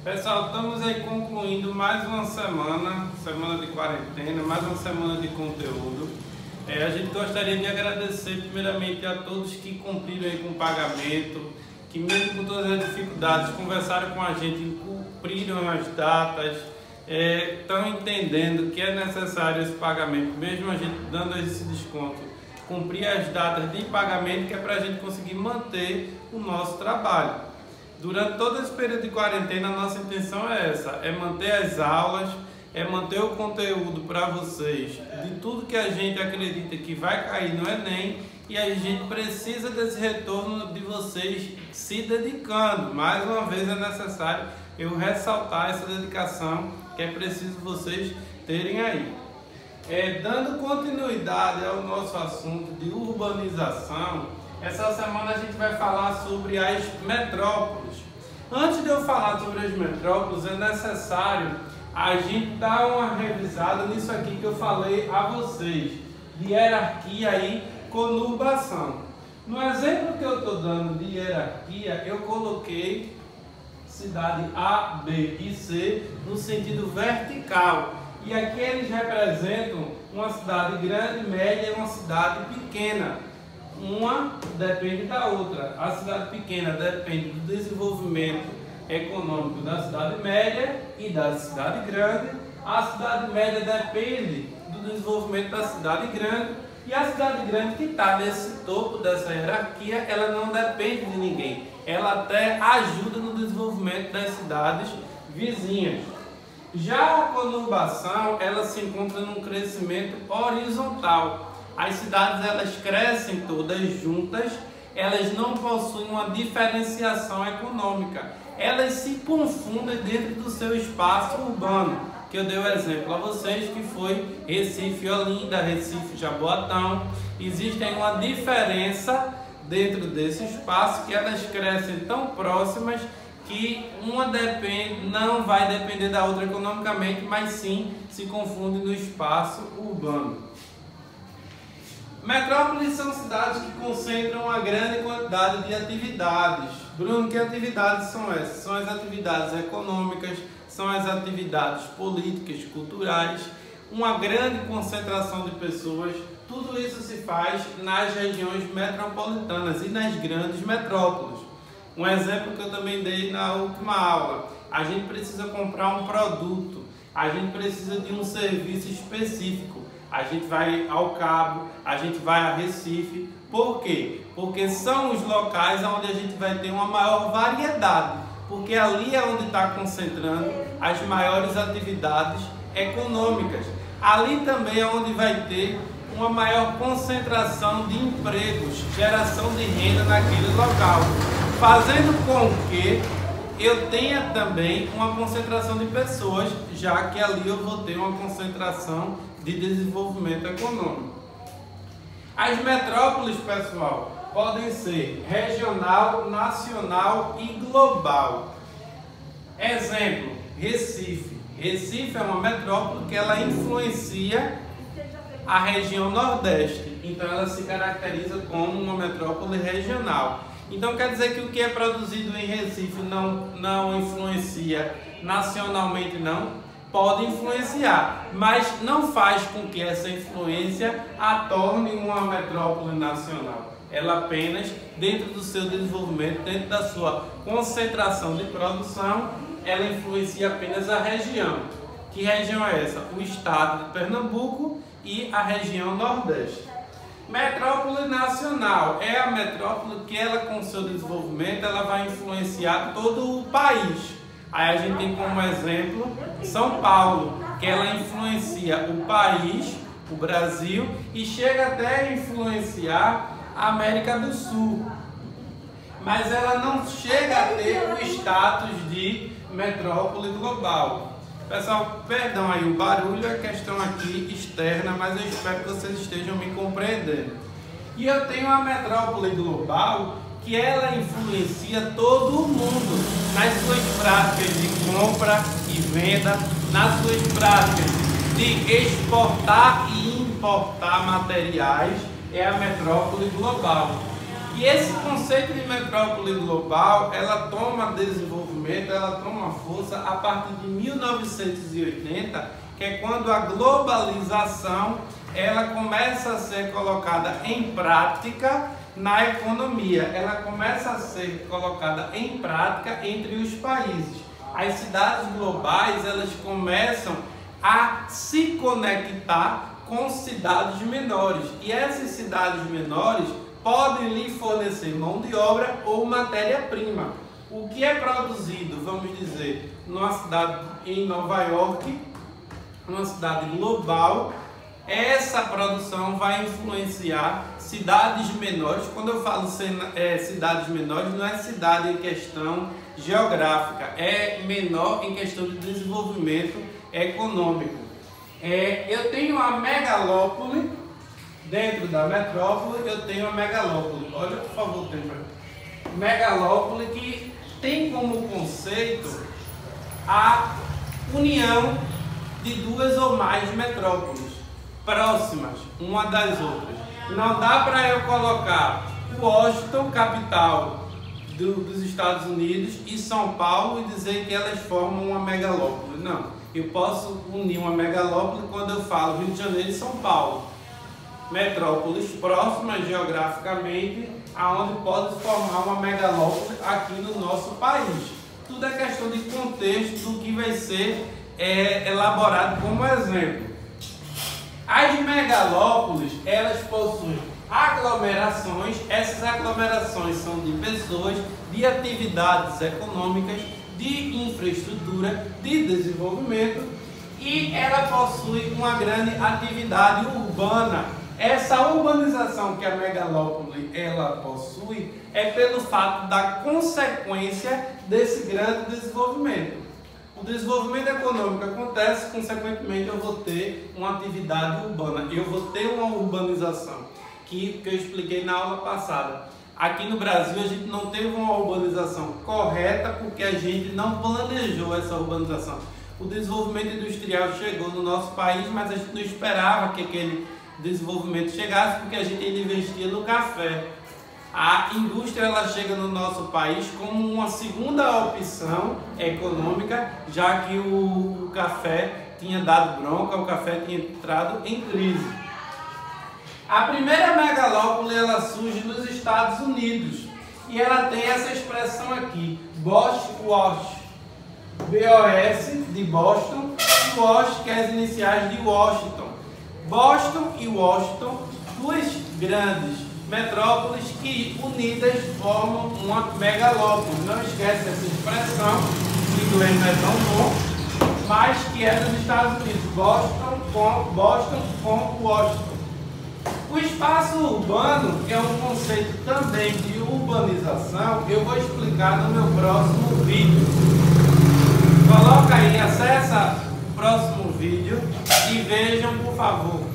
Pessoal, estamos aí concluindo mais uma semana de quarentena, mais uma semana de conteúdo. A gente gostaria de agradecer primeiramente a todos que cumpriram aí com o pagamento, que mesmo com todas as dificuldades conversaram com a gente, cumpriram as datas, estão entendendo que é necessário esse pagamento, mesmo a gente dando esse desconto, cumprir as datas de pagamento, que é para a gente conseguir manter o nosso trabalho. Durante todo esse período de quarentena, a nossa intenção é essa, é manter as aulas, é manter o conteúdo para vocês, de tudo que a gente acredita que vai cair no Enem, e a gente precisa desse retorno de vocês se dedicando. Mais uma vez é necessário eu ressaltar essa dedicação que é preciso vocês terem aí. Dando continuidade ao nosso assunto de urbanização, essa semana a gente vai falar sobre as metrópoles. Antes de eu falar sobre as metrópoles, é necessário a gente dar uma revisada nisso aqui que eu falei a vocês, de hierarquia e conurbação. No exemplo que eu estou dando de hierarquia, eu coloquei cidade A, B e C no sentido vertical. E aqui eles representam uma cidade grande, média e uma cidade pequena. Uma depende da outra. A cidade pequena depende do desenvolvimento econômico da cidade média e da cidade grande. A cidade média depende do desenvolvimento da cidade grande. E a cidade grande, que está nesse topo dessa hierarquia, ela não depende de ninguém. Ela até ajuda no desenvolvimento das cidades vizinhas. Já a conurbação, ela se encontra num crescimento horizontal. As cidades, elas crescem todas juntas, elas não possuem uma diferenciação econômica. Elas se confundem dentro do seu espaço urbano, que eu dei o exemplo a vocês, que foi Recife Olinda, Recife Jaboatão. Existe aí uma diferença dentro desse espaço, que elas crescem tão próximas que uma não vai depender da outra economicamente, mas sim se confunde no espaço urbano. Metrópoles são cidades que concentram uma grande quantidade de atividades. Bruno, que atividades são essas? São as atividades econômicas, são as atividades políticas, culturais, uma grande concentração de pessoas. Tudo isso se faz nas regiões metropolitanas e nas grandes metrópoles. Um exemplo que eu também dei na última aula: a gente precisa comprar um produto, a gente precisa de um serviço específico. A gente vai ao Cabo, a gente vai a Recife. Por quê? Porque são os locais onde a gente vai ter uma maior variedade, porque ali é onde está concentrando as maiores atividades econômicas. Ali também é onde vai ter uma maior concentração de empregos, geração de renda naquele local, fazendo com que eu tenha também uma concentração de pessoas, já que ali eu vou ter uma concentração de desenvolvimento econômico. As metrópoles, pessoal, podem ser regional, nacional e global. Exemplo, Recife. Recife é uma metrópole que ela influencia a região Nordeste, então ela se caracteriza como uma metrópole regional. Então quer dizer que o que é produzido em Recife não influencia nacionalmente, não? Pode influenciar, mas não faz com que essa influência a torne uma metrópole nacional. Ela apenas, dentro do seu desenvolvimento, dentro da sua concentração de produção, ela influencia apenas a região. Que região é essa? O estado de Pernambuco e a região Nordeste. Metrópole nacional é a metrópole que ela, com seu desenvolvimento, ela vai influenciar todo o país. Aí a gente tem como exemplo São Paulo, que ela influencia o país, o Brasil, e chega até a influenciar a América do Sul. Mas ela não chega a ter o status de metrópole global. Pessoal, perdão aí o barulho, é questão aqui externa, mas eu espero que vocês estejam me compreendendo. E eu tenho a metrópole global, que ela influencia todo mundo nas suas práticas de compra e venda, nas suas práticas de exportar e importar materiais, é a metrópole global. E esse conceito de metrópole global, ela toma desenvolvimento desenvolvimento ela toma força a partir de 1980, que é quando a globalização ela começa a ser colocada em prática na economia, ela começa a ser colocada em prática entre os países. As cidades globais elas começam a se conectar com cidades menores, e essas cidades menores podem lhe fornecer mão de obra ou matéria-prima. O que é produzido, vamos dizer, numa cidade em Nova York, uma cidade global, essa produção vai influenciar cidades menores. Quando eu falo cidades menores, não é cidade em questão geográfica, é menor em questão de desenvolvimento econômico. Eu tenho a megalópole, dentro da metrópole eu tenho a megalópole. Olha por favor o tempo. Megalópole que tem como conceito a união de duas ou mais metrópoles próximas uma das outras. Não dá para eu colocar Washington, capital dos Estados Unidos, e São Paulo e dizer que elas formam uma megalópole. Não, eu posso unir uma megalópole quando eu falo Rio de Janeiro e São Paulo, metrópoles próximas geograficamente, aonde pode formar uma megalópole aqui no nosso país. Tudo é questão de contexto do que vai ser elaborado como exemplo. As megalópoles, elas possuem aglomerações. Essas aglomerações são de pessoas, de atividades econômicas, de infraestrutura, de desenvolvimento, e ela possui uma grande atividade urbana. Essa urbanização que a megalópole ela possui é pelo fato da consequência desse grande desenvolvimento. O desenvolvimento econômico acontece, consequentemente eu vou ter uma atividade urbana, eu vou ter uma urbanização, que eu expliquei na aula passada. Aqui no Brasil a gente não teve uma urbanização correta porque a gente não planejou essa urbanização. O desenvolvimento industrial chegou no nosso país, mas a gente não esperava que aquele desenvolvimento chegasse porque a gente ainda investia no café. A indústria ela chega no nosso país como uma segunda opção econômica, já que o café tinha dado bronca, o café tinha entrado em crise. A primeira megalópole ela surge nos Estados Unidos e ela tem essa expressão aqui, Bosch Wash, BOS de Boston e Wash que é as iniciais de Washington. Boston e Washington, duas grandes metrópoles que unidas formam uma megalópole. Não esquece essa expressão, o inglês não é tão bom, mas que é dos Estados Unidos, Boston com Washington. O espaço urbano, que é um conceito também de urbanização, eu vou explicar no meu próximo vídeo. Coloca aí, acessa o próximo vídeo e vejam, por favor.